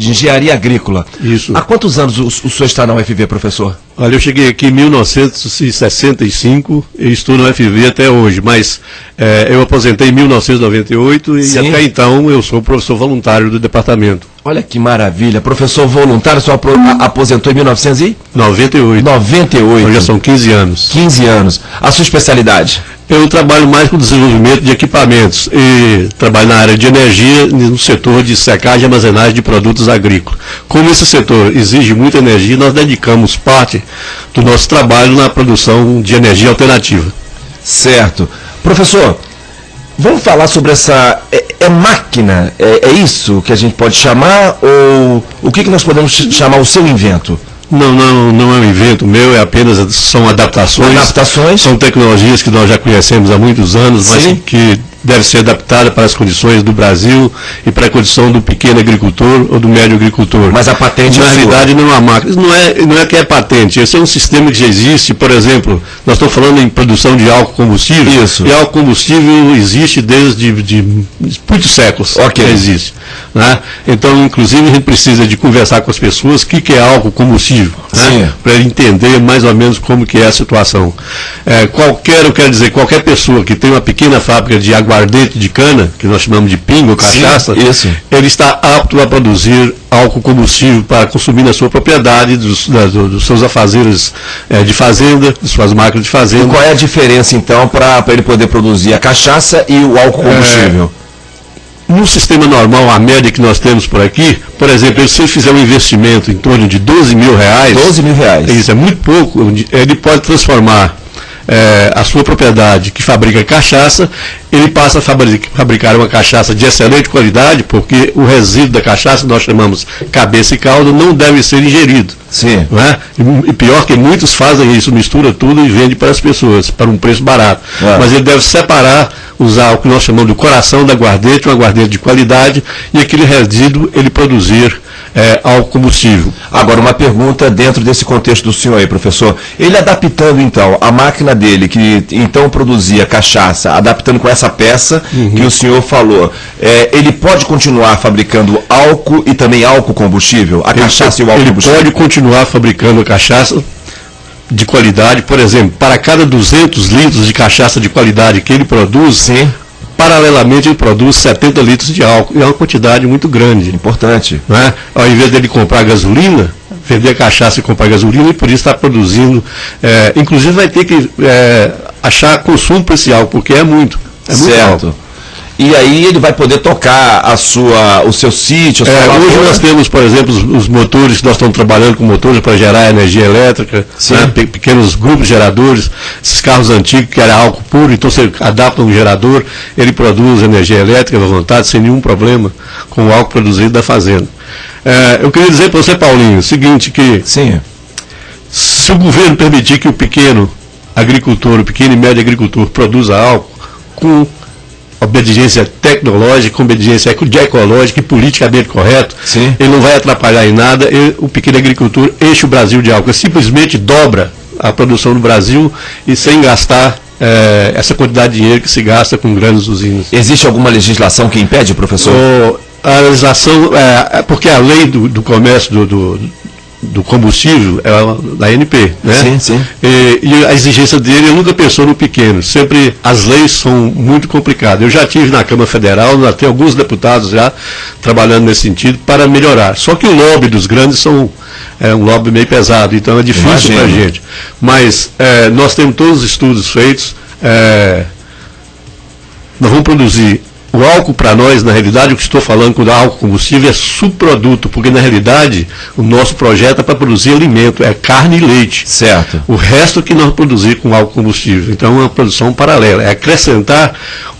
de Engenharia Agrícola. Isso. Há quantos anos o senhor está na UFV, professor? Olha, eu cheguei aqui em 1965 e estou na UFV até hoje, mas eu aposentei em 1998 e Sim. até então eu sou professor voluntário do departamento. Olha que maravilha. Professor voluntário, o senhor aposentou em 1998. 98. Então já são 15 anos. 15 anos. A sua especialidade? Eu trabalho mais com desenvolvimento de equipamentos e trabalho na área de energia, no setor de secagem e armazenagem de produtos agrícolas. Como esse setor exige muita energia, nós dedicamos parte do nosso trabalho na produção de energia alternativa. Certo. Professor, vamos falar sobre essa... É máquina? É isso que a gente pode chamar? Ou o que nós podemos chamar o seu invento? Não é um invento meu, são adaptações. São tecnologias que nós já conhecemos há muitos anos, mas que devem ser adaptadas para as condições do Brasil e para a condição do pequeno agricultor ou do médio agricultor. Mas a patente na realidade não é uma máquina, não é que é patente, esse é um sistema que já existe. Por exemplo, nós estamos falando em produção de álcool combustível. Isso. E álcool combustível existe desde muitos séculos. Ok. Já existe. Né? Então, inclusive, a gente precisa de conversar com as pessoas o que é álcool combustível, né? Para entender mais ou menos como que é a situação. Qualquer pessoa que tem uma pequena fábrica de aguardente de cana, que nós chamamos de pinga ou cachaça, ele está apto a produzir álcool combustível para consumir na sua propriedade, dos seus afazeres de fazenda, de suas máquinas de fazenda. E qual é a diferença, então, para ele poder produzir a cachaça e o álcool combustível? No sistema normal, a média que nós temos por aqui, por exemplo, se ele fizer um investimento em torno de R$12 mil... 12 mil reais. Isso é muito pouco. Ele pode transformar a sua propriedade que fabrica cachaça, ele passa a fabricar uma cachaça de excelente qualidade, porque o resíduo da cachaça, nós chamamos cabeça e caldo, não deve ser ingerido. Sim. Não é? E pior que muitos fazem isso, mistura tudo e vende para as pessoas, para um preço barato. Mas ele deve separar, usar o que nós chamamos de coração da aguardente, um aguardente de qualidade, e aquele resíduo ele produzir álcool combustível. Agora, uma pergunta dentro desse contexto do senhor aí, professor. Ele adaptando, então, a máquina dele, que então produzia cachaça, adaptando com essa peça que o senhor falou, ele pode continuar fabricando álcool e também álcool combustível? A cachaça e o álcool combustível? Ele pode continuar fabricando a cachaça de qualidade. Por exemplo, para cada 200 litros de cachaça de qualidade que ele produz, paralelamente ele produz 70 litros de álcool, e é uma quantidade muito grande. Importante. Não é? Ao invés dele comprar gasolina, vender cachaça e comprar gasolina, e por isso está produzindo, inclusive vai ter que achar consumo para esse álcool, porque é muito álcool. E aí ele vai poder tocar o seu sítio, a sua lavoura. Hoje nós temos, por exemplo, os motores, nós estamos trabalhando com motores para gerar energia elétrica, né, pequenos grupos geradores, esses carros antigos que era álcool puro, então você adapta um gerador, ele produz energia elétrica à vontade, sem nenhum problema, com o álcool produzido da fazenda. Eu queria dizer para você, Paulinho, o seguinte, que se o governo permitir que o pequeno agricultor, o pequeno e médio agricultor produza álcool com obediência tecnológica, com obediência ecológica e politicamente correto, ele não vai atrapalhar em nada, o pequeno agricultor enche o Brasil de álcool, simplesmente dobra a produção do Brasil e sem gastar essa quantidade de dinheiro que se gasta com grandes usinas. Existe alguma legislação que impede, professor? A legislação, porque a lei do comércio do combustível é da ANP, né? E a exigência dele, eu nunca pensou no pequeno, sempre as leis são muito complicadas. Eu já estive na Câmara Federal, já tem alguns deputados já trabalhando nesse sentido para melhorar. Só que o lobby dos grandes é um lobby meio pesado, então é difícil para a gente. Mas nós temos todos os estudos feitos, nós vamos produzir. O álcool, para nós, na realidade, o que estou falando com o álcool combustível é subproduto, porque, na realidade, o nosso projeto é para produzir alimento, é carne e leite. Certo. O resto que nós produzir com álcool combustível. Então, é uma produção paralela, é acrescentar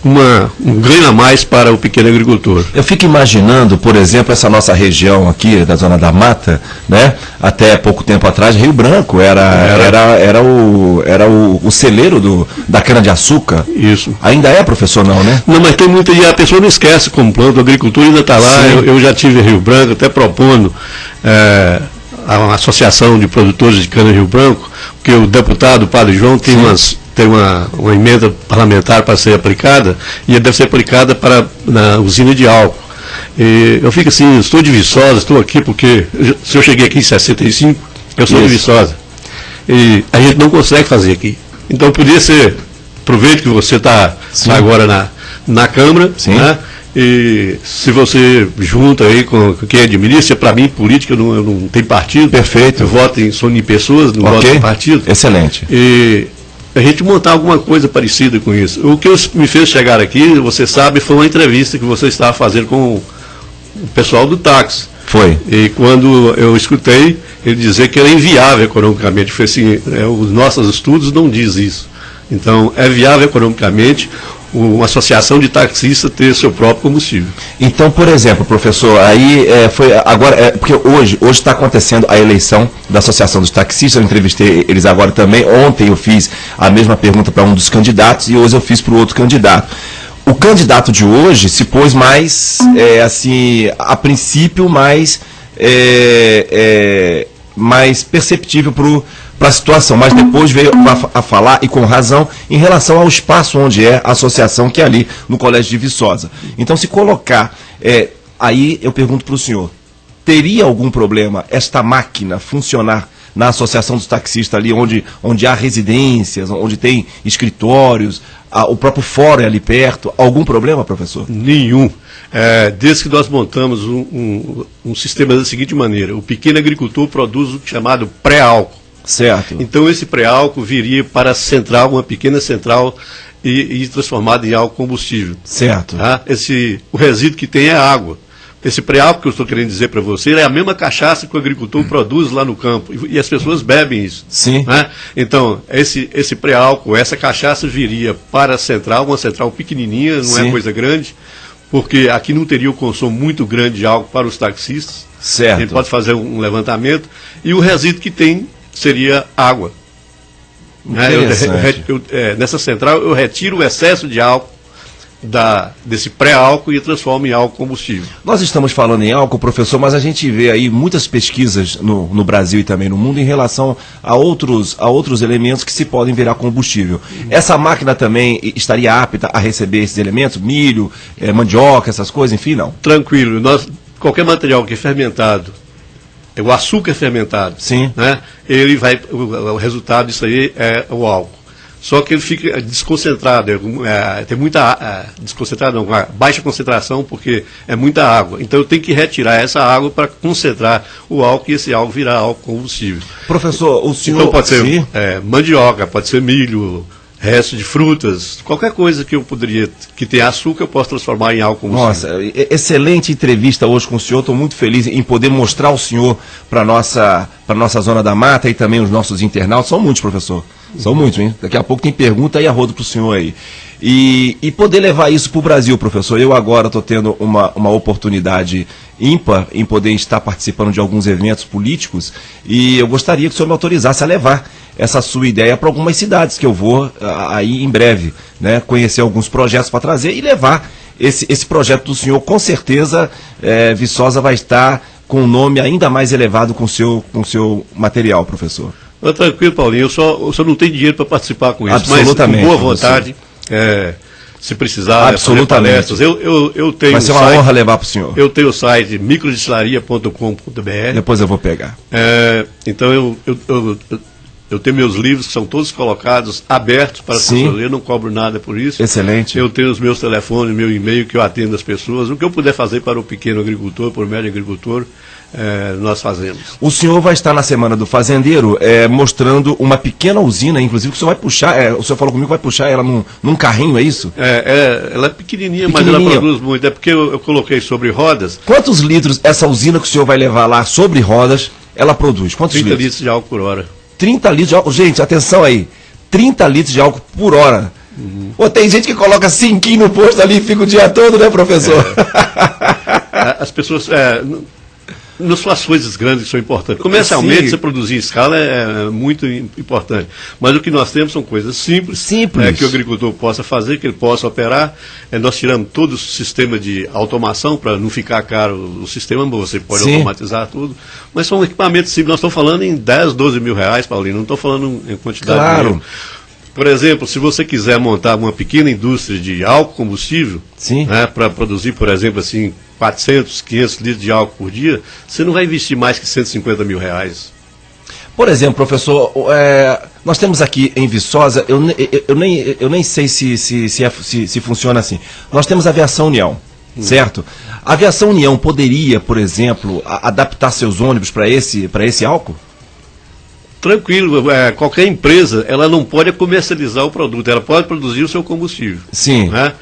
um ganho a mais para o pequeno agricultor. Eu fico imaginando, por exemplo, essa nossa região aqui, da Zona da Mata, né? Até pouco tempo atrás, Rio Branco era o celeiro da cana-de-açúcar. Isso. Ainda é, professor, não, né? Não, mas tem muita... E a pessoa não esquece como planta, o agricultor ainda está lá. Eu já estive em Rio Branco, até propondo a Associação de Produtores de Cana Rio Branco, porque o deputado Padre João tem uma emenda parlamentar para ser aplicada, e deve ser aplicada na usina de álcool. E eu fico assim, estou de Viçosa, estou aqui porque, se eu cheguei aqui em 65, eu sou de Viçosa. E a gente não consegue fazer aqui. Então podia ser, aproveito que você está agora na Câmara, né? E se você junta aí com quem administra, para mim, política, eu não tenho partido. Perfeito. Eu voto em pessoas, não voto em partido. Excelente. E a gente montar alguma coisa parecida com isso. O que me fez chegar aqui, você sabe, foi uma entrevista que você estava fazendo com o pessoal do táxi. Foi. E quando eu escutei ele dizer que era inviável economicamente, foi assim, os nossos estudos não dizem isso. Então, é viável economicamente uma associação de taxistas ter seu próprio combustível. Então, por exemplo, professor, aí foi agora, porque hoje está acontecendo a eleição da Associação dos Taxistas, eu entrevistei eles agora também, ontem eu fiz a mesma pergunta para um dos candidatos e hoje eu fiz para o outro candidato. O candidato de hoje se pôs mais, assim, a princípio, mais perceptível para a situação, mas depois veio a falar, e com razão, em relação ao espaço onde é a associação, que é ali no Colégio de Viçosa. Então, se colocar, aí eu pergunto para o senhor, teria algum problema esta máquina funcionar na Associação dos Taxistas ali, onde há residências, onde tem escritórios, o próprio fórum é ali perto? Algum problema, professor? Nenhum. Desde que nós montamos um sistema da seguinte maneira, o pequeno agricultor produz o chamado pré-álcool. Certo. Então esse pré-álcool viria para a central, uma pequena central, e transformado em álcool combustível. Certo. Tá? O resíduo que tem é água. Esse pré-álcool que eu estou querendo dizer para você é a mesma cachaça que o agricultor produz lá no campo. E as pessoas bebem isso. Sim. Né? Então, esse pré-álcool, essa cachaça viria para a central, uma central pequenininha, não é coisa grande, porque aqui não teria o consumo muito grande de álcool para os taxistas. Certo. A gente pode fazer um levantamento. E o resíduo que tem seria água. Nessa central eu retiro o excesso de álcool desse pré-álcool e transformo em álcool combustível. Nós estamos falando em álcool, professor, mas a gente vê aí muitas pesquisas no Brasil e também no mundo em relação a outros elementos que se podem virar combustível. Essa máquina também estaria apta a receber esses elementos? Milho, mandioca, essas coisas, enfim, não? Tranquilo. Qualquer material que é fermentado, o açúcar fermentado, né, o resultado disso aí é o álcool. Só que ele fica desconcentrado, tem muita desconcentrado, não, baixa concentração, porque é muita água. Então eu tenho que retirar essa água para concentrar o álcool e esse álcool virar álcool combustível. Professor, o senhor... Então pode ser mandioca, pode ser milho, resto de frutas, qualquer coisa que que tenha açúcar, eu posso transformar em álcool combustível. Nossa, excelente entrevista hoje com o senhor, estou muito feliz em poder mostrar o senhor para a nossa Zona da Mata e também os nossos internautas. São muitos, professor. São muitos, hein? Daqui a pouco tem pergunta e a rodo para o senhor aí. E poder levar isso para o Brasil, professor. Eu agora estou tendo uma oportunidade ímpar em poder estar participando de alguns eventos políticos e eu gostaria que o senhor me autorizasse a levar essa sua ideia para algumas cidades que eu vou aí em breve, né? Conhecer alguns projetos para trazer e levar esse projeto do senhor. Com certeza, Viçosa vai estar com um nome ainda mais elevado com o seu material, professor. Tranquilo, Paulinho, eu só não tenho dinheiro para participar com isso, absolutamente, mas com boa vontade, se precisar, absolutamente. Eu tenho vai ser uma honra levar para o senhor. Eu tenho o site microdestilaria.com.br. Depois eu vou pegar. Então eu tenho meus livros que são todos colocados, abertos para as pessoas lerem, não cobro nada por isso. Excelente. Eu tenho os meus telefones, meu e-mail que eu atendo as pessoas. O que eu puder fazer para o pequeno agricultor, para o médio agricultor, nós fazemos. O senhor vai estar na Semana do Fazendeiro mostrando uma pequena usina, inclusive, que o senhor vai puxar, o senhor falou comigo que vai puxar ela num carrinho, é isso? Ela é pequenininha, mas ela produz muito. É porque eu coloquei sobre rodas. Quantos litros essa usina que o senhor vai levar lá sobre rodas, ela produz? Quantos 30 litros de álcool por hora. 30 litros de álcool. Gente, atenção aí. 30 litros de álcool por hora. Pô, tem gente que coloca 5 no posto ali e fica o dia todo, né, professor? As pessoas... não são as coisas grandes que são importantes. Comercialmente, você produzir em escala é muito importante. Mas o que nós temos são coisas simples. Que o agricultor possa fazer, que ele possa operar. Nós tiramos todo o sistema de automação para não ficar caro o sistema, mas você pode automatizar tudo. Mas são equipamentos simples. Nós estamos falando em 10, 12 mil reais, Paulinho. Não estou falando em quantidade de dinheiro. Por exemplo, se você quiser montar uma pequena indústria de álcool combustível, né, para produzir, por exemplo, assim, 400, 500 litros de álcool por dia, você não vai investir mais que R$150 mil. Por exemplo, professor, nós temos aqui em Viçosa, eu nem sei se funciona assim. Nós temos a Aviação União, certo? A Aviação União poderia, por exemplo, adaptar seus ônibus para esse álcool? Tranquilo, qualquer empresa, ela não pode comercializar o produto, ela pode produzir o seu combustível. Sim. Né?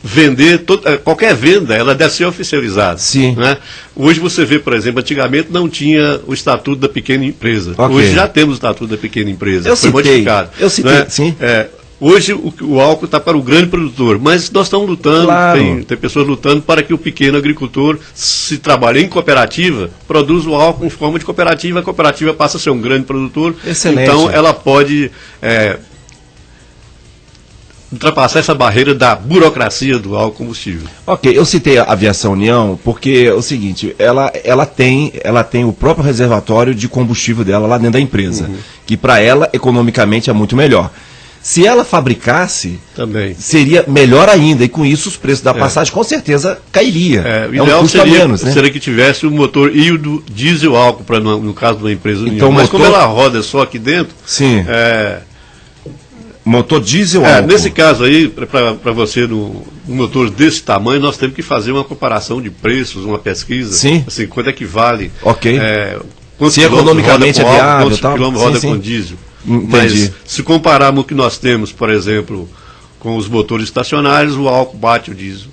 Vender, qualquer venda, ela deve ser oficializada. Sim. Né? Hoje você vê, por exemplo, antigamente não tinha o estatuto da pequena empresa. Okay. Hoje já temos o estatuto da pequena empresa. Foi modificado. Eu citei, né? Sim. Hoje o álcool está para o grande produtor, mas nós estamos lutando, claro. tem pessoas lutando para que o pequeno agricultor, se trabalha em cooperativa, produza o álcool em forma de cooperativa, a cooperativa passa a ser um grande produtor. Excelente. Então ela pode ultrapassar essa barreira da burocracia do álcool combustível. Ok, eu citei a Aviação União porque é o seguinte, ela tem o próprio reservatório de combustível dela lá dentro da empresa, que para ela economicamente é muito melhor. Se ela fabricasse, também seria melhor ainda, e com isso os preços da passagem com certeza cairiam. O ideal seria que tivesse um motor híbrido diesel álcool, no caso de uma empresa União. Então, mas como ela roda só aqui dentro, sim. Motor diesel álcool. Nesse caso aí, para você, um motor desse tamanho, nós temos que fazer uma comparação de preços, uma pesquisa. Sim. Assim, quanto é que vale? Ok. Se economicamente é viável, quantos quilômetros roda com diesel. Entendi. Mas se compararmos o que nós temos, por exemplo, com os motores estacionários, o álcool bate o diesel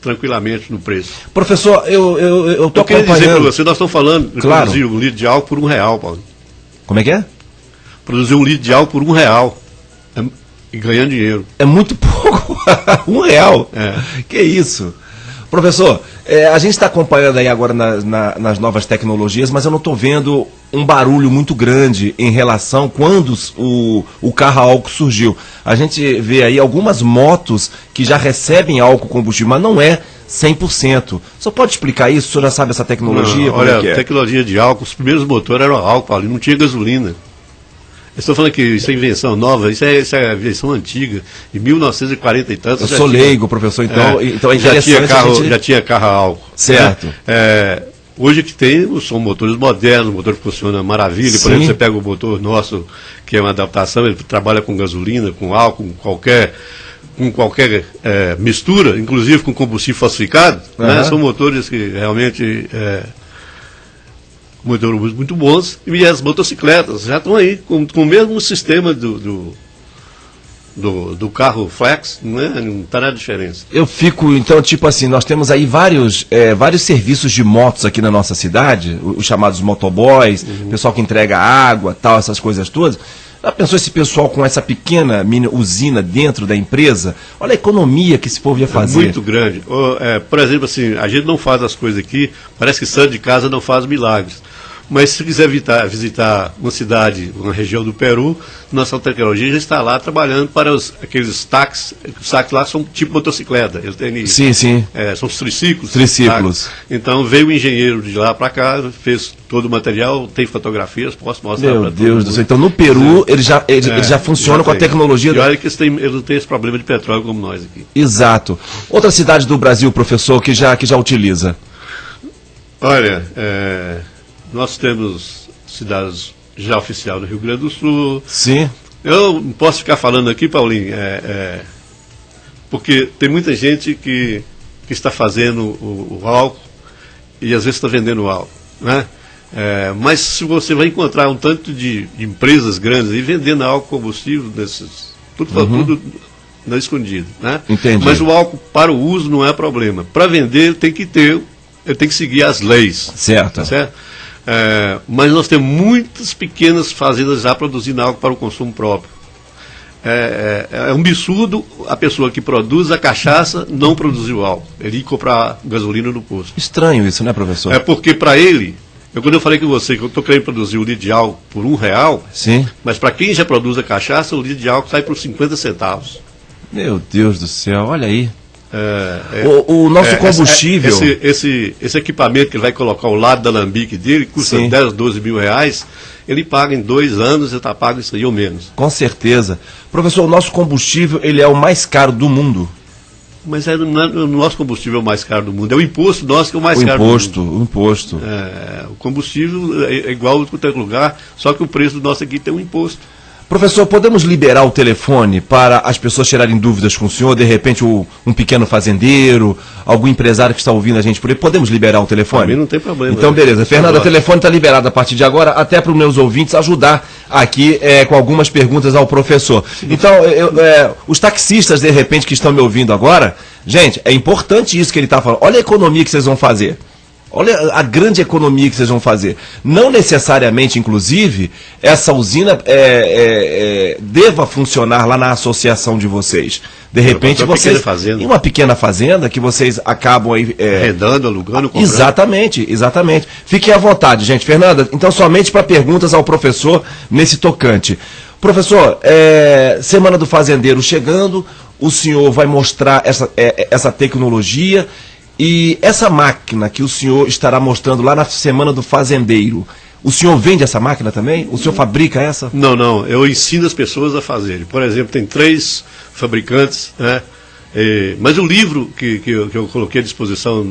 tranquilamente no preço. Professor, eu estou acompanhando... dizer para você, nós estamos falando de produzir um litro de álcool por R$1, Paulo. Como é que é? Produzir um litro de álcool por R$1 e ganhando dinheiro. É muito pouco. R$1. Que isso? Professor, a gente está acompanhando aí agora nas novas tecnologias, mas eu não estou vendo um barulho muito grande em relação quando o carro a álcool surgiu. A gente vê aí algumas motos que já recebem álcool combustível, mas não é 100%. Só pode explicar isso? O senhor já sabe essa tecnologia? Não, olha, a tecnologia de álcool, os primeiros motores eram álcool, ali não tinha gasolina. Eu estou falando que isso é invenção nova, isso é invenção antiga, de 1940 e tantos. Eu sou leigo, professor, então é interessante. Já tinha carro a álcool. Certo. Hoje que tem, são motores modernos, o motor que funciona maravilha. Sim. Por exemplo, você pega o motor nosso, que é uma adaptação, ele trabalha com gasolina, com álcool, com qualquer mistura, inclusive com combustível falsificado. Né? São motores que realmente... motores muito bons, e as motocicletas já estão aí, com o mesmo sistema do carro flex, não está nada diferença. Eu fico, então, tipo assim, nós temos aí vários serviços de motos aqui na nossa cidade, os chamados motoboys, pessoal que entrega água, tal, essas coisas todas. Já pensou esse pessoal com essa pequena mini usina dentro da empresa? Olha a economia que esse povo ia fazer. Muito grande. Por exemplo, assim, a gente não faz as coisas aqui, parece que santo de casa não faz milagres. Mas se quiser visitar uma cidade, uma região do Peru, nossa tecnologia já está lá trabalhando para aqueles táxis. Os táxis lá são tipo motocicleta. Eles têm, sim. São os triciclos. Então veio o engenheiro de lá para cá, fez todo o material, tem fotografias, posso mostrar para todos. Meu Deus do céu. Então no Peru ele já funciona com a tecnologia. E olha que eles não têm esse problema de petróleo como nós aqui. Exato. Outra cidade do Brasil, professor, que já utiliza? Olha, nós temos cidades já oficial no Rio Grande do Sul. Sim. Eu não posso ficar falando aqui, Paulinho, porque tem muita gente que está fazendo o álcool e às vezes está vendendo o álcool, né? Mas se você vai encontrar um tanto de empresas grandes aí vendendo álcool combustível, tudo não escondido, né? Entendi. Mas o álcool para o uso não é problema. Para vender ele tem que seguir as leis. Certo. Tá certo? Mas nós temos muitas pequenas fazendas já produzindo álcool para o consumo próprio. É um absurdo a pessoa que produz a cachaça não produzir o álcool. Ele ir comprar gasolina no posto. Estranho isso, né, professor? É porque para ele, quando eu falei com você que eu estou querendo produzir o litro de álcool por R$1, sim. Mas para quem já produz a cachaça, o litro de álcool sai por 50 centavos. Meu Deus do céu, olha aí. O nosso combustível... Esse equipamento que ele vai colocar ao lado da alambique dele, custa 10, 12 mil reais, ele paga em 2 anos, ele está pago isso aí ou menos. Com certeza. Professor, o nosso combustível, ele é o mais caro do mundo. Mas o nosso combustível é o mais caro do mundo. É o imposto nosso que é o mais caro do mundo. O imposto. O combustível é igual em qualquer lugar, só que o preço do nosso aqui tem um imposto. Professor, podemos liberar o telefone para as pessoas tirarem dúvidas com o senhor? De repente, um pequeno fazendeiro, algum empresário que está ouvindo a gente por aí, podemos liberar o telefone? Para mim não tem problema. Então, beleza. Fernanda, o telefone está liberado a partir de agora, até para os meus ouvintes ajudar aqui com algumas perguntas ao professor. Então, os taxistas, de repente, que estão me ouvindo agora, gente, é importante isso que ele está falando. Olha a economia que vocês vão fazer. Olha a grande economia que vocês vão fazer. Não necessariamente, inclusive, essa usina deva funcionar lá na associação de vocês. De repente, vocês... Em uma pequena fazenda que vocês acabam aí... arrendando, alugando, comprando. Exatamente. Fiquem à vontade, gente. Fernanda, então somente para perguntas ao professor nesse tocante. Professor, Semana do Fazendeiro chegando, o senhor vai mostrar essa tecnologia... E essa máquina que o senhor estará mostrando lá na Semana do Fazendeiro, o senhor vende essa máquina também? O senhor fabrica essa? Não. Eu ensino as pessoas a fazerem. Por exemplo, tem 3 fabricantes, né? Mas o livro que eu coloquei à disposição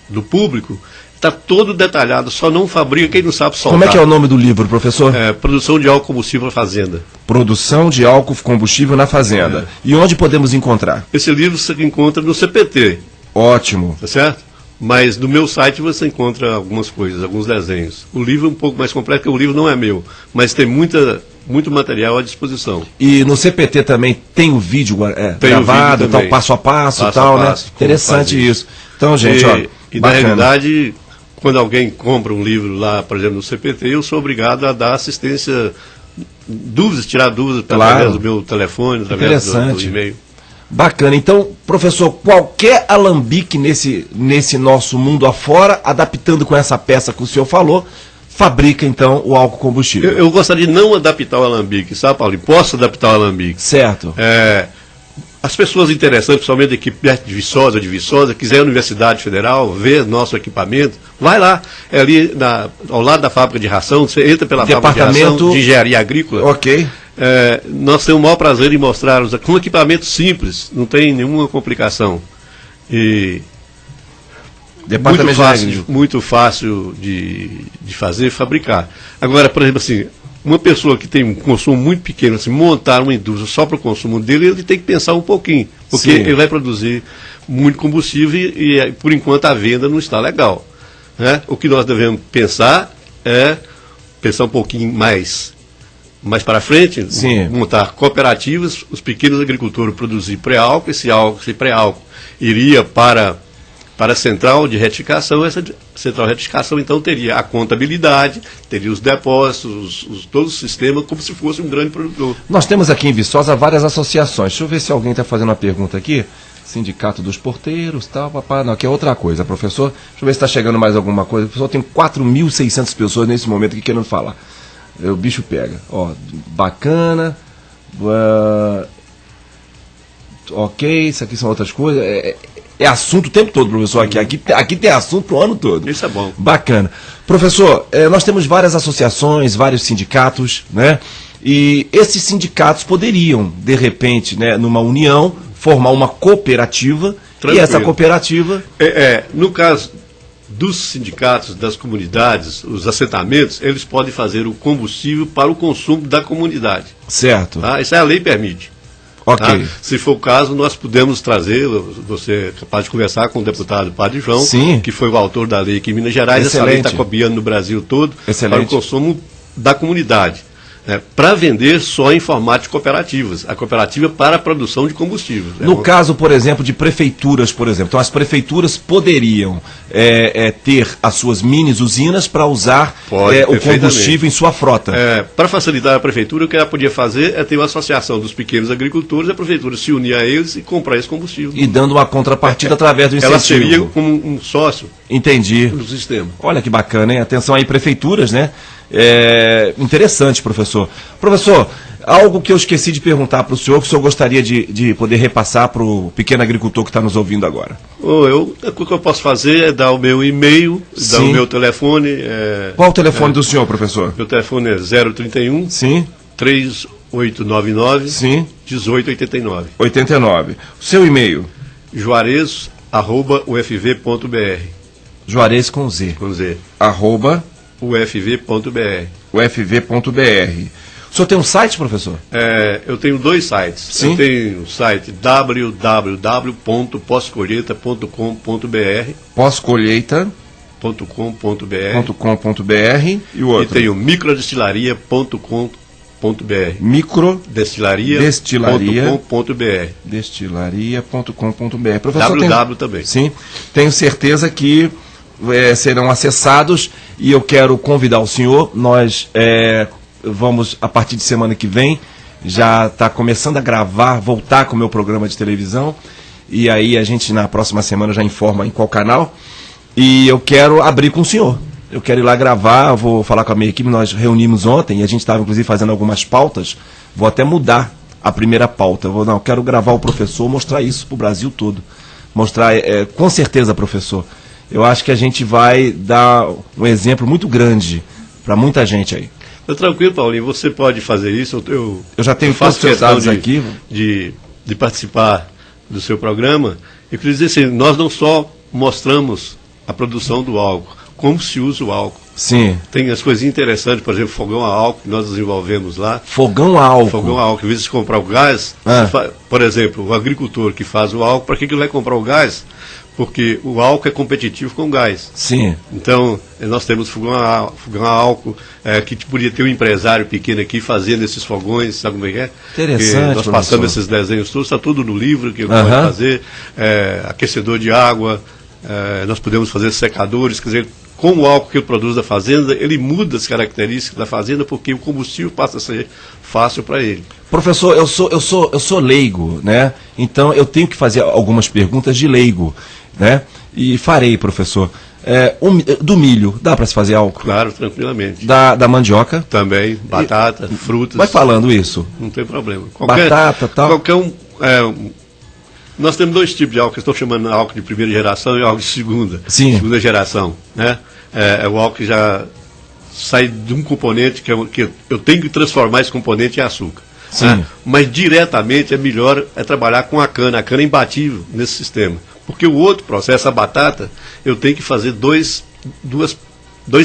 do público está todo detalhado, só não fabrica quem não sabe soltar. Como é que é o nome do livro, professor? Produção de álcool combustível na fazenda. Produção de álcool combustível na fazenda. E onde podemos encontrar? Esse livro você encontra no CPT. Ótimo. Tá certo? Mas no meu site você encontra algumas coisas, alguns desenhos. O livro é um pouco mais complexo, porque o livro não é meu, mas tem muito material à disposição. E no CPT também tem o vídeo gravado, tal, passo a passo, né? Interessante isso. Então, gente, e na realidade, quando alguém compra um livro lá, por exemplo, no CPT, eu sou obrigado a dar assistência, tirar dúvidas através do meu telefone, através do e-mail. Bacana. Então, professor, qualquer alambique nesse nosso mundo afora, adaptando com essa peça que o senhor falou, fabrica, então, o álcool combustível. Eu gostaria de não adaptar o alambique, sabe, Paulo? Posso adaptar o alambique. Certo. As pessoas interessadas, principalmente aqui perto de Viçosa, quiser ir à Universidade Federal, ver nosso equipamento, vai lá. É ali ao lado da fábrica de ração, você entra pela fábrica de ração de engenharia agrícola. Ok. Nós temos o maior prazer em mostrar-los com equipamento simples, não tem nenhuma complicação. E muito fácil de fazer, fabricar. Agora, por exemplo, assim, uma pessoa que tem um consumo muito pequeno, assim, montar uma indústria só para o consumo dele, ele tem que pensar um pouquinho, porque ele vai produzir muito combustível e por enquanto a venda não está legal. Né? O que nós devemos pensar é pensar um pouquinho mais para frente, montar cooperativas, os pequenos agricultores produzir pré-álcool, esse pré-álcool iria para a central de retificação, essa central de retificação então teria a contabilidade, teria os depósitos, todo o sistema como se fosse um grande produtor. Nós temos aqui em Viçosa várias associações, deixa eu ver se alguém está fazendo uma pergunta aqui, Sindicato dos Porteiros, tal, papai, não, aqui é outra coisa, professor, deixa eu ver se está chegando mais alguma coisa, o professor tem 4.600 pessoas nesse momento aqui querendo falar. O bicho pega. Bacana. Ok, isso aqui são outras coisas. É assunto o tempo todo, professor. Aqui tem assunto o ano todo. Isso é bom. Bacana. Professor, nós temos várias associações, vários sindicatos, né? E esses sindicatos poderiam, de repente, né, numa união, formar uma cooperativa. Tranquilo. E essa cooperativa... No caso dos sindicatos, das comunidades, os assentamentos, eles podem fazer o combustível para o consumo da comunidade. Certo. Tá? Isso a lei permite. Ok. Tá? Se for o caso, nós podemos trazer, você é capaz de conversar com o deputado Padre João, que foi o autor da lei aqui em Minas Gerais. Excelente. Essa lei está copiando no Brasil todo. Excelente. Para o consumo da comunidade. Para vender só em formato de cooperativas. A cooperativa para a produção de combustível. No caso, por exemplo, de prefeituras, por exemplo. Então, as prefeituras poderiam ter as suas mini-usinas para usar o combustível em sua frota. Para facilitar a prefeitura, o que ela podia fazer é ter uma associação dos pequenos agricultores, a prefeitura se unir a eles e comprar esse combustível. E dando uma contrapartida através do incentivo. Ela seria como um sócio. Entendi. Do sistema. Olha que bacana, hein? Atenção aí, prefeituras, né? Interessante, professor. Professor, Algo que eu esqueci de perguntar para o senhor, que o senhor gostaria de poder repassar para o pequeno agricultor que está nos ouvindo agora. O que eu posso fazer é dar o meu e-mail, dar o meu telefone. Qual o telefone do senhor, professor? Meu telefone é 031 Sim. 3899 Sim. 1889. 89. O seu e-mail? Juarez@ufv.br. Juarez com Z. Com Z. @ ufv.br. ufv.br. O senhor tem um site, professor? Eu tenho 2 sites. Sim. Eu tenho o site www.poscolheita.com.br. Poscolheita.com.br. E o outro? E tenho microdestilaria.com.br. Microdestilaria.com.br. Professor, www também. Sim. Tenho certeza que serão acessados e eu quero convidar o senhor. Nós vamos, a partir de semana que vem, já está começando a gravar, voltar com o meu programa de televisão. E aí a gente, na próxima semana, já informa em qual canal. E eu quero abrir com o senhor. Eu quero ir lá gravar, vou falar com a minha equipe, nós reunimos ontem, e a gente estava, inclusive, fazendo algumas pautas. Vou até mudar a primeira pauta. Eu quero gravar o professor, mostrar isso para o Brasil todo. Mostrar, com certeza, professor. Eu acho que a gente vai dar um exemplo muito grande para muita gente aí. Tranquilo, Paulinho, você pode fazer isso. Eu já tenho faço questão aqui de participar do seu programa. Eu queria dizer assim, nós não só mostramos a produção do álcool, como se usa o álcool. Sim. Tem as coisas interessantes, por exemplo, fogão a álcool, que nós desenvolvemos lá. Fogão a álcool? Fogão a álcool. Em vez de comprar o gás, por exemplo, o agricultor que faz o álcool, para que ele vai comprar o gás? Porque o álcool é competitivo com o gás. Sim. Então, nós temos fogão a álcool, que podia ter um empresário pequeno aqui fazendo esses fogões, sabe como é que é? Interessante. Nós passamos esses desenhos todos, está tudo no livro que ele pode fazer. Aquecedor de água, nós podemos fazer secadores, quer dizer, com o álcool que ele produz da fazenda, ele muda as características da fazenda porque o combustível passa a ser fácil para ele. Professor, eu sou leigo, né? Então eu tenho que fazer algumas perguntas de leigo, né? E farei, professor. Do milho, dá para se fazer álcool? Claro, tranquilamente. Da mandioca? Também, batata, frutas. Vai falando isso. Não tem problema. Batata, tal. Qualquer nós temos 2 tipos de álcool, que estou chamando álcool de primeira geração e álcool de segunda geração, né? O álcool que já sai de um componente que eu tenho que transformar esse componente em açúcar. Né? Mas diretamente é melhor trabalhar com a cana é imbatível nesse sistema. Porque o outro processo, a batata, eu tenho que fazer dois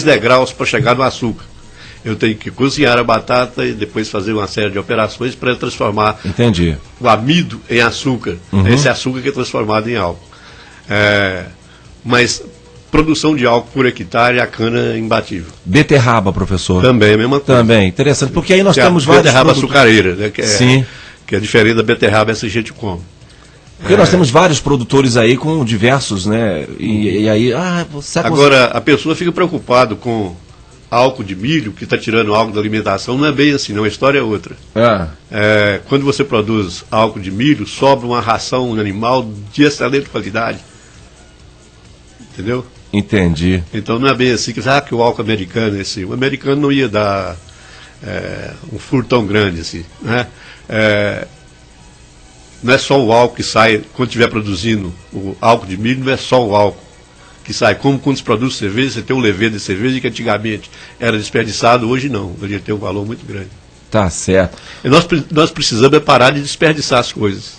degraus para chegar no açúcar. Eu tenho que cozinhar a batata e depois fazer uma série de operações para transformar o amido em açúcar. Esse açúcar que é transformado em álcool. Mas produção de álcool por hectare, a cana é imbatível. Beterraba, professor? Também, a mesma coisa. Também, interessante, porque aí nós temos vários beterraba açucareira, né, Sim. Que é diferente da beterraba, essa gente come. Porque nós temos vários produtores aí com diversos, né? E aí, Agora, a pessoa fica preocupada com álcool de milho, que está tirando álcool da alimentação. Não é bem assim, não, a história é outra. Quando você produz álcool de milho, sobra uma ração animal de excelente qualidade. Entendeu? Entendi. Então não é bem assim que o álcool americano é assim. O americano não ia dar um furo tão grande assim, né? Não é só o álcool que sai, quando estiver produzindo o álcool de milho, não é só o álcool que sai. Como quando se produz cerveja, você tem um levedo de cerveja que antigamente era desperdiçado, hoje não. Hoje tem um valor muito grande. Tá certo. E nós precisamos parar de desperdiçar as coisas.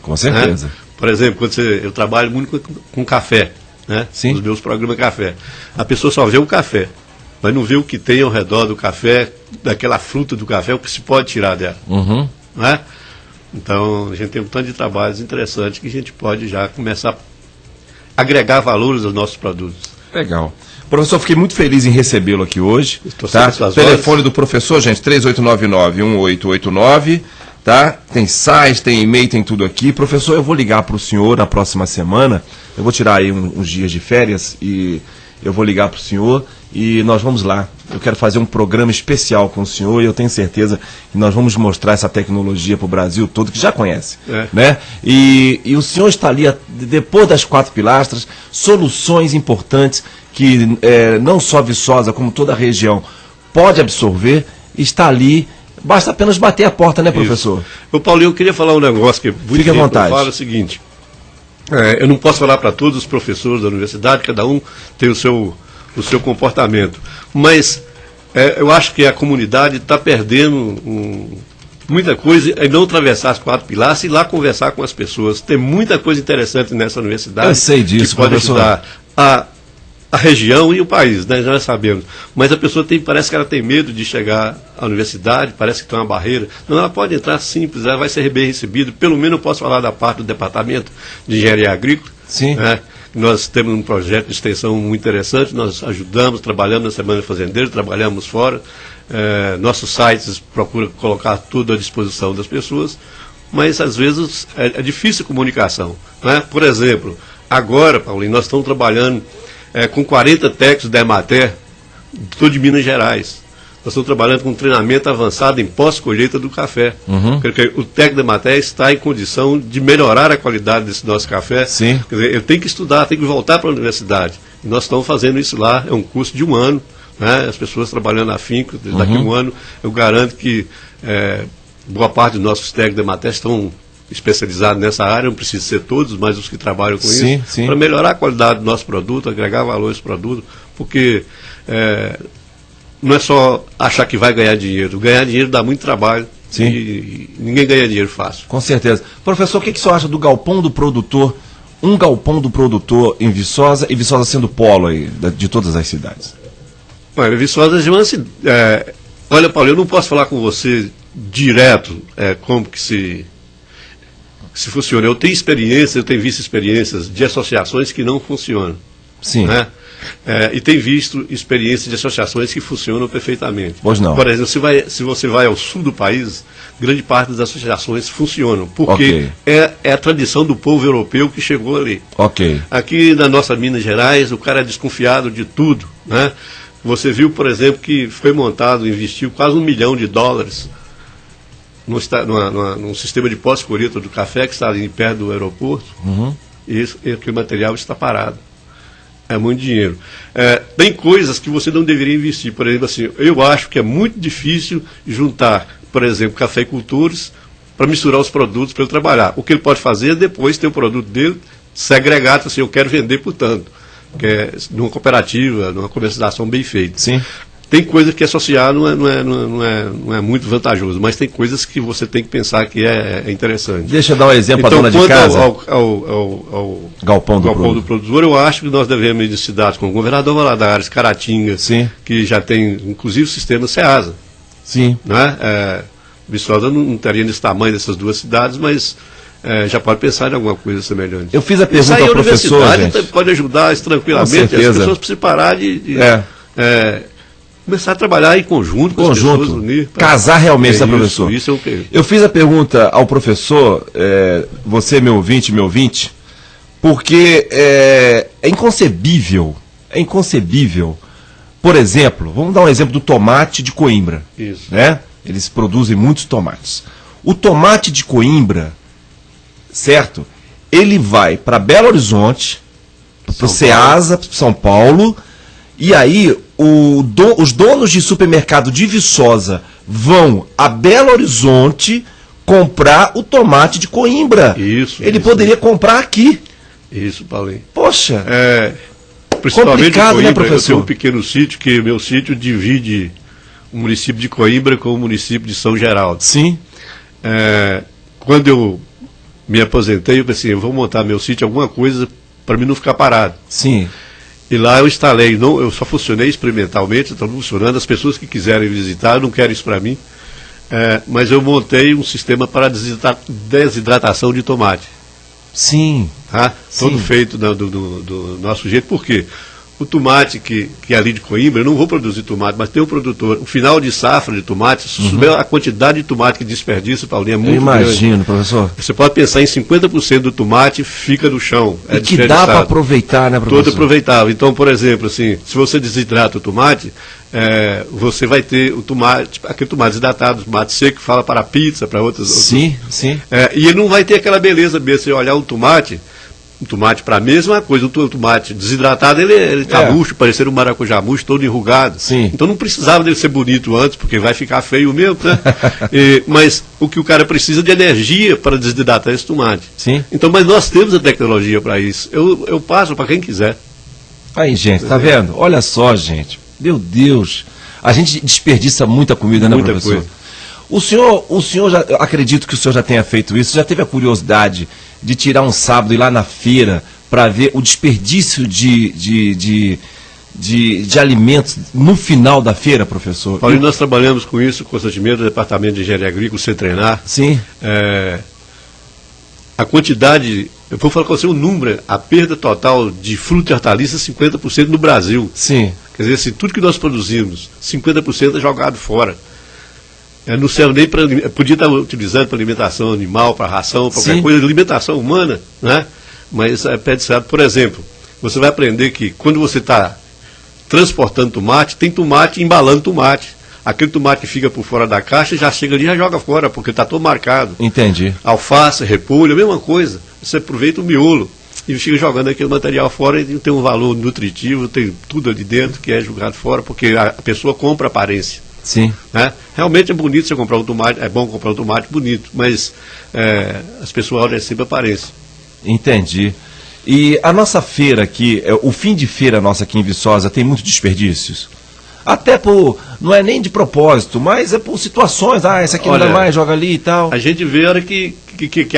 Com certeza. Né? Por exemplo, quando eu trabalho muito com café, né? Sim. Nos meus programas café. A pessoa só vê o café, mas não vê o que tem ao redor do café, daquela fruta do café, o que se pode tirar dela. Né? Então, a gente tem um tanto de trabalhos interessantes que a gente pode já começar a agregar valores aos nossos produtos. Legal. Professor, fiquei muito feliz em recebê-lo aqui hoje. Tá? Telefone do professor, gente, 3899-1889. Tá? Tem site, tem e-mail, tem tudo aqui. Professor, eu vou ligar para o senhor na próxima semana. Eu vou tirar aí uns dias de férias e eu vou ligar para o senhor e nós vamos lá. Eu quero fazer um programa especial com o senhor e eu tenho certeza que nós vamos mostrar essa tecnologia para o Brasil todo, que já conhece. Né? E o senhor está ali, depois das 4 pilastras, soluções importantes que não só Viçosa, como toda a região pode absorver, está ali basta apenas bater a porta, né, professor? Ô, Paulinho, eu queria falar um negócio que Fique à vontade. Eu falo o seguinte, eu não posso falar para todos os professores da universidade, cada um tem o seu comportamento, mas eu acho que a comunidade está perdendo muita coisa e não atravessar as 4 pilares e ir lá conversar com as pessoas. Tem muita coisa interessante nessa universidade. Eu sei disso, que pode professor. ajudar a região e o país, né? Nós sabemos. Mas a pessoa parece que ela tem medo de chegar à universidade, parece que tem uma barreira. Não, ela pode entrar simples, ela vai ser bem recebida. Pelo menos eu posso falar da parte do Departamento de Engenharia Agrícola. Sim. Né? Nós temos um projeto de extensão muito interessante, nós ajudamos, trabalhamos na Semana Fazendeira, trabalhamos fora. Nossos sites procuram colocar tudo à disposição das pessoas, mas às vezes é difícil a comunicação. Né? Por exemplo, agora, Paulinho, nós estamos trabalhando com 40 técnicos da Emater, todo de Minas Gerais. Nós estamos trabalhando com um treinamento avançado em pós-colheita do café. Porque o técnico da Emater está em condição de melhorar a qualidade desse nosso café. Sim. Quer dizer, ele tem que estudar, tem que voltar para a universidade. E nós estamos fazendo isso lá, é um curso de 1 ano. Né? As pessoas trabalhando afinco, daqui a 1 ano, eu garanto que boa parte dos nossos técnicos da Emater estão especializados nessa área, não precisa ser todos, mas os que trabalham com isso, para melhorar a qualidade do nosso produto, agregar valor a esse produto, porque não é só achar que vai ganhar dinheiro dá muito trabalho. Sim. E ninguém ganha dinheiro fácil. Com certeza. Professor, o que o senhor acha do galpão do produtor, um galpão do produtor em Viçosa, e Viçosa sendo polo aí, de todas as cidades? Olha, Viçosa é uma cidade... olha, Paulo, eu não posso falar com você direto como que se funciona. Eu tenho experiência, eu tenho visto experiências de associações que não funcionam. Sim. Né? E tem visto experiências de associações que funcionam perfeitamente. Pois não. Por exemplo, se você vai ao sul do país, grande parte das associações funcionam, porque é a tradição do povo europeu que chegou ali. Aqui na nossa Minas Gerais, o cara é desconfiado de tudo. Né? Você viu, por exemplo, que foi montado, investiu quase $1 milhão num sistema de pós-colheita do café que está ali perto do aeroporto, e aquele material está parado. É muito dinheiro. Tem coisas que você não deveria investir. Por exemplo, assim, eu acho que é muito difícil juntar, por exemplo, cafeicultores para misturar os produtos para ele trabalhar. O que ele pode fazer é depois ter o produto dele segregado, assim, eu quero vender por tanto. Que é numa cooperativa, numa comercialização bem feita. Sim. Tem coisas que associar não é muito vantajoso, mas tem coisas que você tem que pensar que é interessante. Deixa eu dar um exemplo para a dona de casa. Ao galpão do produtor, eu acho que nós devemos ir de cidades como Governador Valadares, Caratinga, que já tem inclusive o sistema SEASA. Sim. Né? Viçosa não teria nesse tamanho dessas 2 cidades, mas já pode pensar em alguma coisa semelhante. Eu fiz a pergunta ao professor. A universidade pode ajudar isso tranquilamente. As pessoas precisam parar de começar a trabalhar em conjunto com as pessoas, unir. Casar realmente, né, professor? Isso é o quê? Eu fiz a pergunta ao professor, você, meu ouvinte, porque é inconcebível, por exemplo, vamos dar um exemplo do tomate de Coimbra. Isso. Né? Eles produzem muitos tomates. O tomate de Coimbra, certo? Ele vai para Belo Horizonte, para o SEASA, São Paulo, e aí os donos de supermercado de Viçosa vão a Belo Horizonte comprar o tomate de Coimbra. Ele poderia comprar aqui. Isso, Paulinho. Poxa. Principalmente complicado, Coimbra, né, professor? Eu tenho um pequeno sítio, que meu sítio divide o município de Coimbra com o município de São Geraldo. Sim. Quando eu me aposentei, eu pensei, eu vou montar meu sítio, alguma coisa para mim não ficar parado. Sim. E lá eu instalei, eu só funcionei experimentalmente, está funcionando, as pessoas que quiserem visitar, não querem isso para mim, mas eu montei um sistema para desidratação de tomate. Sim. Tá? Todo feito do nosso jeito. Por quê? O tomate que é ali de Coimbra, eu não vou produzir tomate, mas tem um produtor, o final de safra de tomate, se souber a quantidade de tomate que desperdiça, Paulinho, é muito grande. Eu imagino, professor. Você pode pensar em 50% do tomate fica no chão. E que dá para aproveitar, né, professor? Todo aproveitável. Então, por exemplo, assim, se você desidrata o tomate, você vai ter o tomate, aquele tomate desidratado, o tomate seco, que fala para a pizza, para outras. Sim. E ele não vai ter aquela beleza mesmo. Você olhar o tomate, um tomate para a mesma coisa. O tomate desidratado, ele tá murcho, parecendo um maracujá murcho, todo enrugado. Sim. Então não precisava dele ser bonito antes, porque vai ficar feio mesmo, né? Mas o que o cara precisa de energia para desidratar esse tomate. Sim. Então, mas nós temos a tecnologia para isso. Eu passo para quem quiser. Aí, gente, tá vendo? Olha só, gente. Meu Deus. A gente desperdiça muita comida, né, professor? Coisa. O senhor já, eu acredito que o senhor já tenha feito isso, já teve a curiosidade de tirar um sábado e ir lá na feira para ver o desperdício de alimentos no final da feira, professor? Paulinho, nós trabalhamos com isso constantemente no Departamento de Engenharia Agrícola, sem treinar. Sim. A quantidade, eu vou falar com você o número, a perda total de fruta e hortaliça, 50% no Brasil. Sim. Quer dizer, se tudo que nós produzimos, 50% é jogado fora. Não serve nem para. Podia estar utilizando para alimentação animal, para ração, para qualquer coisa, alimentação humana, né? Mas pede certo. Por exemplo, você vai aprender que quando você está transportando tomate, tem tomate embalando tomate. Aquele tomate que fica por fora da caixa já chega ali e já joga fora, porque está todo marcado. Entendi. Alface, repolho, a mesma coisa. Você aproveita o miolo e fica jogando aquele material fora e tem um valor nutritivo, tem tudo ali dentro que é jogado fora, porque a pessoa compra aparência. Sim. Né? Realmente é bonito você comprar um tomate, é bom comprar um tomate bonito, mas as pessoas olham sempre a aparência. Entendi. E a nossa feira aqui, o fim de feira nossa aqui em Viçosa, tem muitos desperdícios? Até por, não é nem de propósito, mas é por situações, esse aqui não dá mais, joga ali e tal. A gente vê a hora que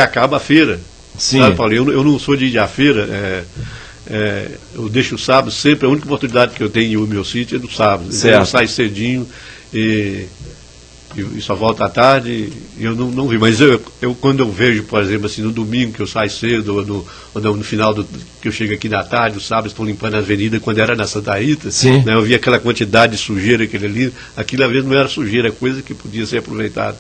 acaba a feira. Sim. Sabe, Paulinho? Eu não sou de ir à feira, eu deixo o sábado sempre, a única oportunidade que eu tenho no meu sítio é do sábado. Certo. Então eu saio cedinho e só volto à tarde, e eu não vi. Mas quando eu vejo, por exemplo, assim, no domingo que eu saio cedo, ou no final que eu chego aqui na tarde, os sábados estão limpando a avenida, quando era na Santa Rita, né, eu vi aquela quantidade de sujeira, aquilo às vezes não era sujeira, coisa que podia ser aproveitada.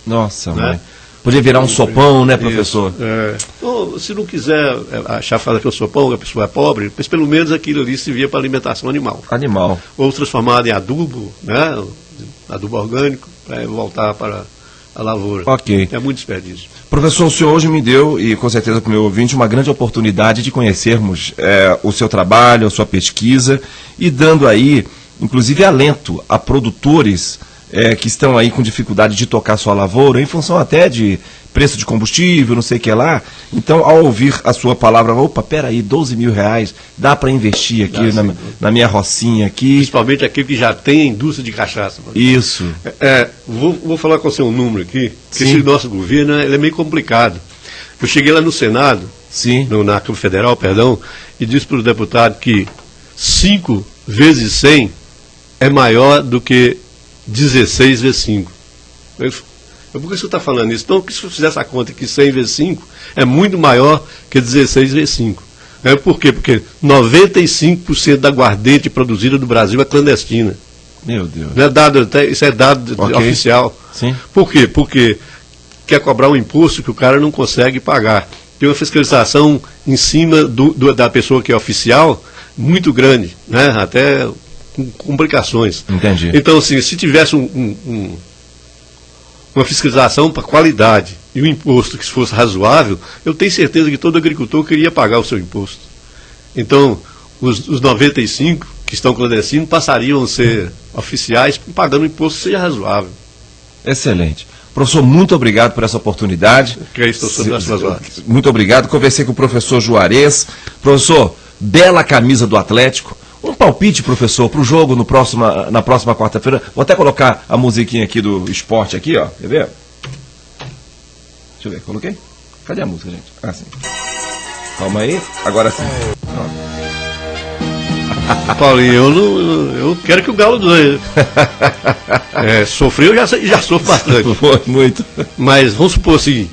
Nossa, né? Mãe. Podia virar um sopão, né, professor? Se não quiser achar fala que o sopão, a pessoa é pobre, mas pelo menos aquilo ali servia para alimentação animal. Ou transformado em adubo, né, adubo orgânico, para voltar para a lavoura. Ok. É muito desperdício. Professor, o senhor hoje me deu, e com certeza para o meu ouvinte, uma grande oportunidade de conhecermos o seu trabalho, a sua pesquisa, e dando aí, inclusive, alento a produtores que estão aí com dificuldade de tocar sua lavoura, em função até de preço de combustível, não sei o que lá. Então, ao ouvir a sua palavra, opa, peraí, 12 mil reais, dá para investir aqui na minha rocinha aqui. Principalmente aquele que já tem a indústria de cachaça. Isso. Vou falar com você um número aqui, que esse nosso governo ele é meio complicado. Eu cheguei lá no Senado, na Câmara Federal, e disse para o deputado que 5 vezes 100 é maior do que 16 vezes 5. Por que você está falando isso? Então, se eu fizer essa conta aqui, 100 vezes 5 é muito maior que 16 vezes 5. Por quê? Porque 95% da aguardente produzida no Brasil é clandestina. Meu Deus. Não é dado, isso é dado oficial. Sim. Por quê? Porque quer cobrar um imposto que o cara não consegue pagar. Tem uma fiscalização em cima da pessoa que é oficial muito grande, né? Até com complicações. Entendi. Então, assim, se tivesse uma fiscalização para qualidade e um imposto que fosse razoável, eu tenho certeza que todo agricultor queria pagar o seu imposto. Então, os 95 que estão clandestinos passariam a ser oficiais pagando um imposto que seja razoável. Excelente. Professor, muito obrigado por essa oportunidade. Estou sob as suas ordens. Muito obrigado. Conversei com o professor Juarez. Professor, bela camisa do Atlético. Um palpite, professor, para o jogo na próxima quarta-feira. Vou até colocar a musiquinha aqui do esporte aqui, ó. Quer ver? Deixa eu ver, coloquei? Cadê a música, gente? Ah, sim. Calma aí. Agora sim. Paulinho, eu quero que o Galo ganhe. Sofreu, já sofro bastante. Foi, muito. Mas vamos supor assim,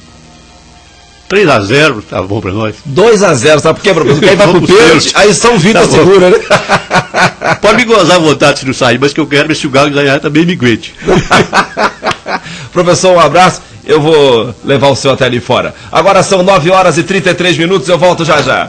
3-0, tá bom pra nós. 2-0, sabe por quê, professor? Porque aí vai pro pênalti, aí São Vitor segura, né? Pode me gozar à vontade se não sair, mas que eu quero ver se o Galo ganhar também me aguente. Professor, um abraço. Eu vou levar o senhor até ali fora. Agora são 9h33, eu volto já já.